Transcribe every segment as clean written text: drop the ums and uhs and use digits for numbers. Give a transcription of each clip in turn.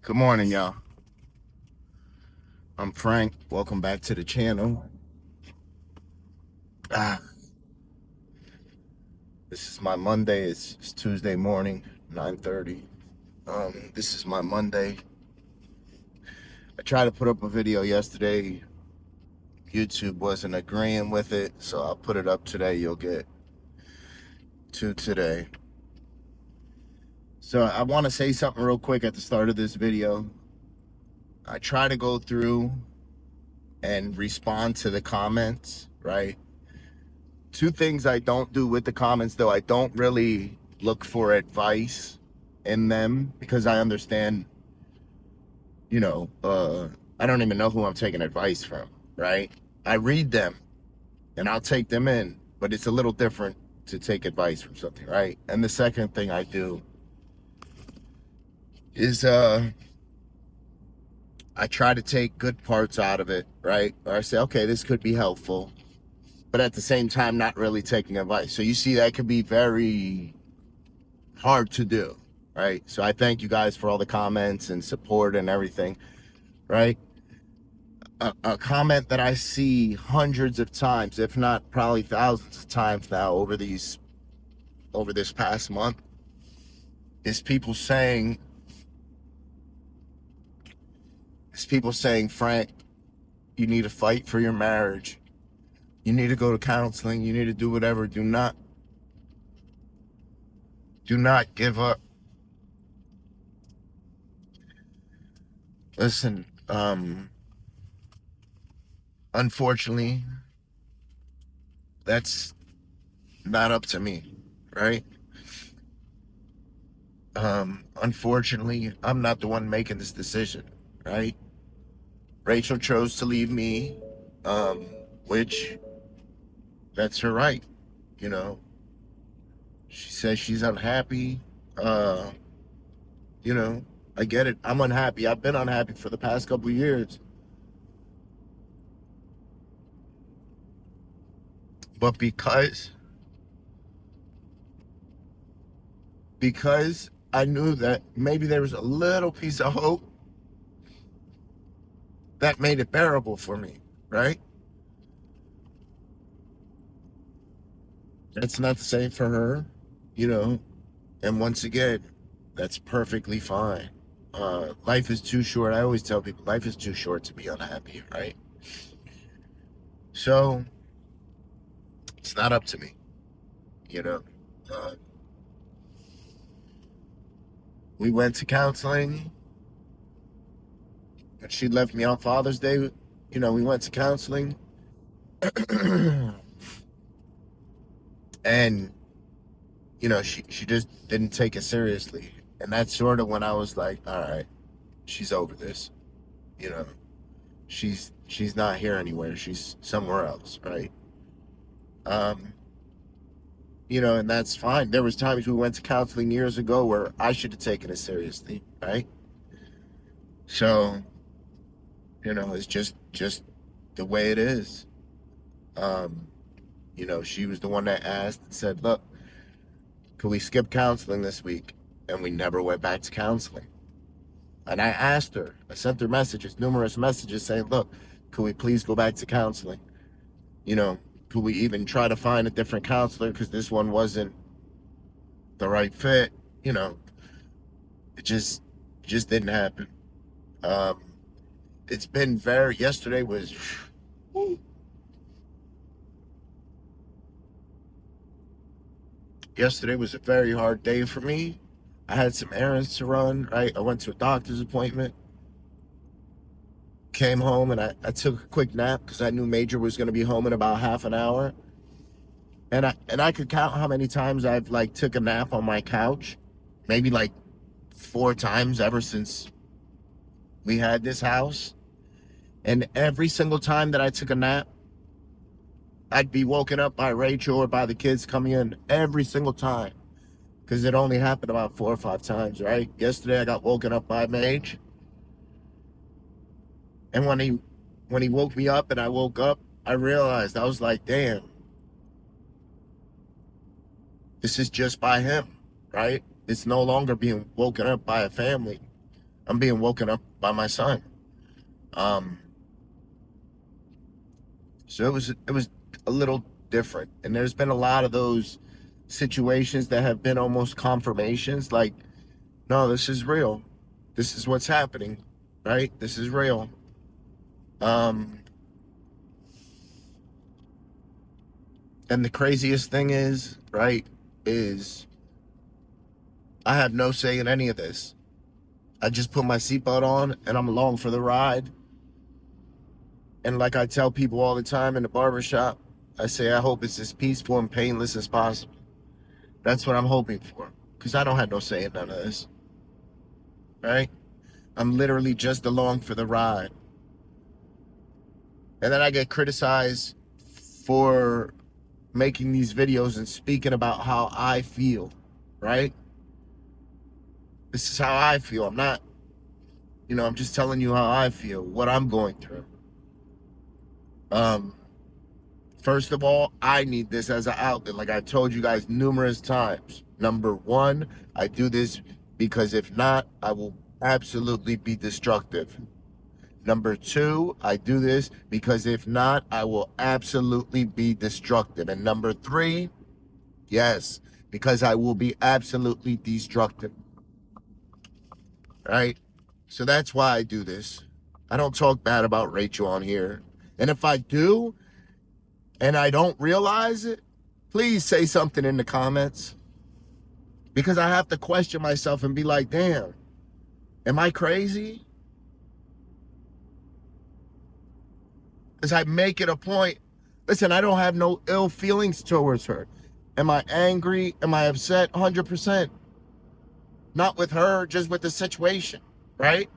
Good morning, y'all. I'm Frank. Welcome back to the channel. Ah, this is my Monday. It's Tuesday morning, 9:30. This is my Monday. I tried to put up a video yesterday. YouTube wasn't agreeing with it, so I'll put it up today. You'll get two today. So I want to say something real quick at the start of this video. I try to go through and respond to the comments, right? Two things I don't do with the comments, though. I don't really look for advice in them because I understand, you know, I don't even know who I'm taking advice from, right? I read them and I'll take them in, but it's a little different to take advice from something, right? And the second thing I do is I try to take good parts out of it, right? Or I say, okay, this could be helpful, but at the same time, not really taking advice. So you see, that could be very hard to do, right? So I thank you guys for all the comments and support and everything, right? A comment that I see hundreds of times, if not probably thousands of times now over this past month, is people saying, Frank, you need to fight for your marriage. You need to go to counseling. You need to do whatever. Do not give up. Listen, unfortunately, that's not up to me, right? Unfortunately, I'm not the one making this decision, right? Rachel chose to leave me, um, which that's her right, you know. She says she's unhappy. Uh, you know, I get it. I'm unhappy. I've been unhappy for the past couple of years. But because I knew that maybe there was a little piece of hope that made it bearable for me, right? It's not the same for her, you know. And once again, that's perfectly fine. Life is too short. I always tell people life is too short to be unhappy, right? So it's not up to me, you know. Uh, we went to counseling, and she left me on Father's Day. You know, we went to counseling, and you know, she just didn't take it seriously, and that's sort of when I was like, all right, she's over this, you know. She's not here anywhere. She's somewhere else, right? Um, you know, and that's fine. There was times we went to counseling years ago where I should have taken it seriously, right? So, you know, it's just the way it is. Um, you know, she was the one that asked and said, "Look, could we skip counseling this week?" And we never went back to counseling. And I asked her, I sent her messages, numerous messages saying, "Look, could we please go back to counseling? You know, could we even try to find a different counselor because this one wasn't the right fit?" You know, it just didn't happen. Um, it's been very. Yesterday was a very hard day for me. I had some errands to run. Right, I went to a doctor's appointment. Came home and I took a quick nap because I knew Major was going to be home in about half an hour. And I could count how many times I've like took a nap on my couch, maybe like 4 times ever since we had this house. And every single time that I took a nap, I'd be woken up by Rachel or by the kids coming in every single time because it only happened about 4 or 5 times, right? Yesterday I got woken up by Mage, and when he woke me up and I woke up, I realized I was like, damn, this is just by him, right? It's no longer being woken up by a family. I'm being woken up by my son. Um, so it was a little different. And there's been a lot of those situations that have been almost confirmations, like, no, this is real. This is what's happening, right? This is real. Um, and the craziest thing is, right, is I have no say in any of this. I just put my seatbelt on and I'm along for the ride. And like I tell people all the time in the barbershop, I say, I hope it's as peaceful and painless as possible. That's what I'm hoping for. Because I don't have no say in none of this, right? I'm literally just along for the ride. And then I get criticized for making these videos and speaking about how I feel, right? This is how I feel. I'm not, I'm just telling you how I feel, what I'm going through. Um, First of all, I need this as an outlet, like I told you guys numerous times. Number one, I do this because if not, I will absolutely be destructive. Number two, I do this because if not, I will absolutely be destructive. And number three, yes, because I will be absolutely destructive, right? So that's why I do this. I don't talk bad about Rachel on here. And if I do, and I don't realize it, please say something in the comments, because I have to question myself and be like, damn, am I crazy? As I make it a point, listen, I don't have no ill feelings towards her. Am I angry? Am I upset? 100%. Not with her, just with the situation, right?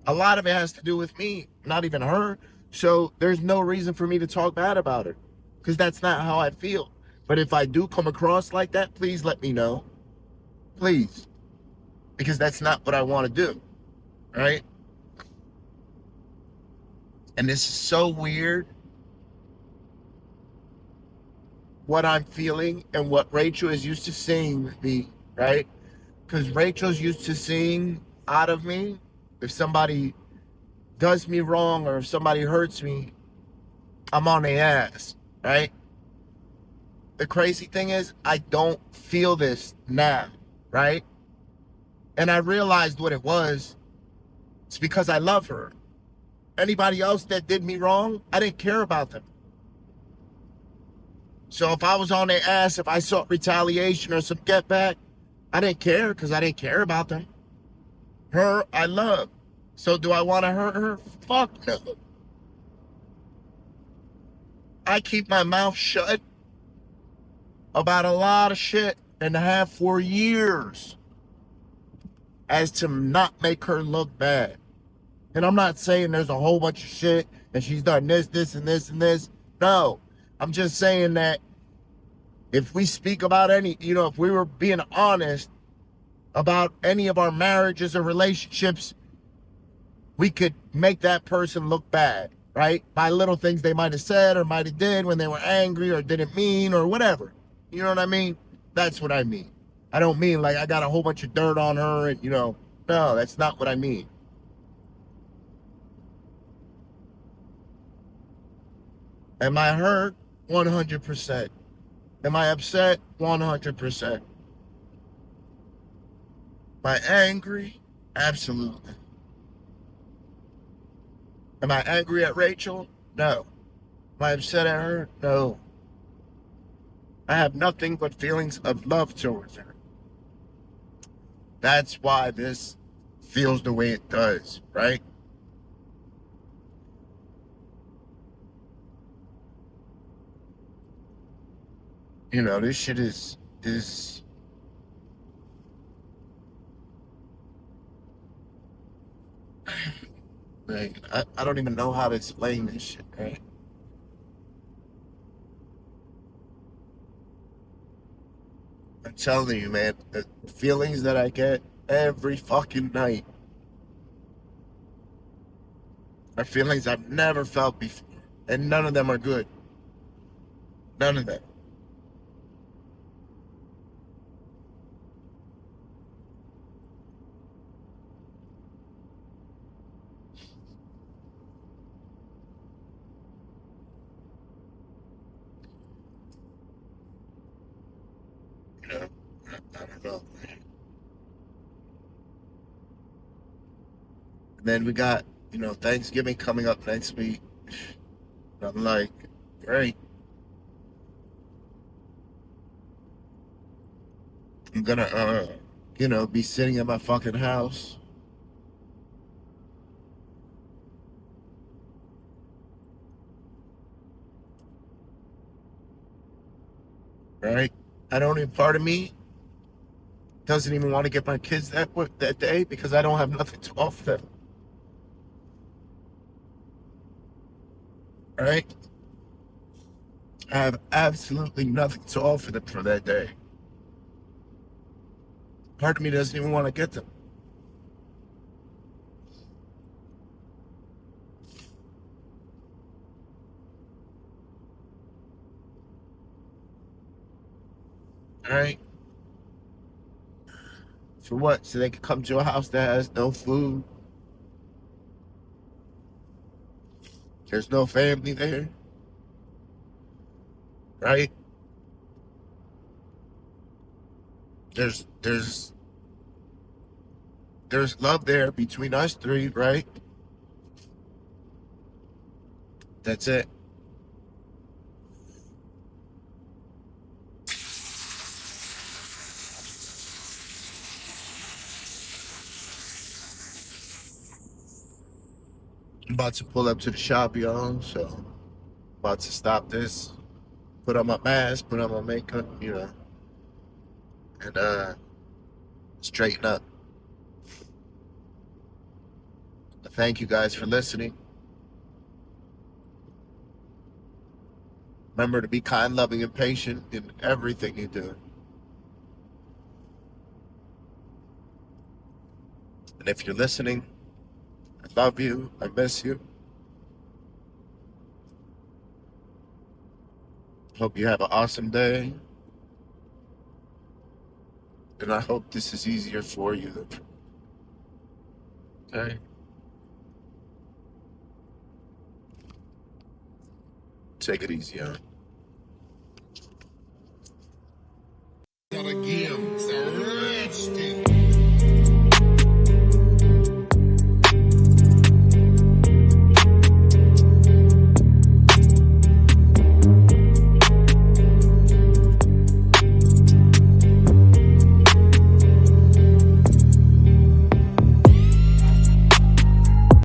A lot of it has to do with me, not even her. So there's no reason for me to talk bad about her, because that's not how I feel. But if I do come across like that, please let me know. Please. Because that's not what I want to do, right? And this is so weird, what I'm feeling and what Rachel is used to seeing with me, right? Because Rachel's used to seeing out of me, if somebody does me wrong or if somebody hurts me, I'm on their ass, right? The crazy thing is, I don't feel this now, right? And I realized what it was. It's because I love her. Anybody else that did me wrong, I didn't care about them. So if I was on their ass, if I sought retaliation or some get back, I didn't care, because I didn't care about them. Her, I love. So do I want to hurt her? Fuck no. I keep my mouth shut about a lot of shit and have for years, as to not make her look bad. And I'm not saying there's a whole bunch of shit and she's done this, this, and this, and this. No. I'm just saying that if we speak about any, if we were being honest about any of our marriages or relationships, we could make that person look bad, right? By little things they might have said or might have did when they were angry or didn't mean or whatever. You know what I mean? That's what I mean. I don't mean like I got a whole bunch of dirt on her and, no, that's not what I mean. Am I hurt? 100%. Am I upset? 100%. Am I angry? Absolutely. Am I angry at Rachel? No. Am I upset at her? No. I have nothing but feelings of love towards her. That's why this feels the way it does, right? This shit is like, I don't even know how to explain this shit, right? I'm telling you, man, the feelings that I get every fucking night are feelings I've never felt before. And none of them are good. None of them. know. And then we got, Thanksgiving coming up next week. I'm like, great. I'm gonna, be sitting at my fucking house, right? I don't even, part of me doesn't even want to get my kids that day because I don't have nothing to offer them, right? I have absolutely nothing to offer them for that day. Part of me doesn't even want to get them, right? For what? So they can come to a house that has no food. There's no family there, right? There's there's there's love there between us three, right? That's it. I'm about to pull up to the shop, y'all. So about to stop this, put on my mask, put on my makeup, and straighten up. Thank you guys for listening. Remember to be kind, loving, and patient in everything you do. And if you're listening, I love you. I miss you. Hope you have an awesome day. And I hope this is easier for you. Okay? Take it easy, huh?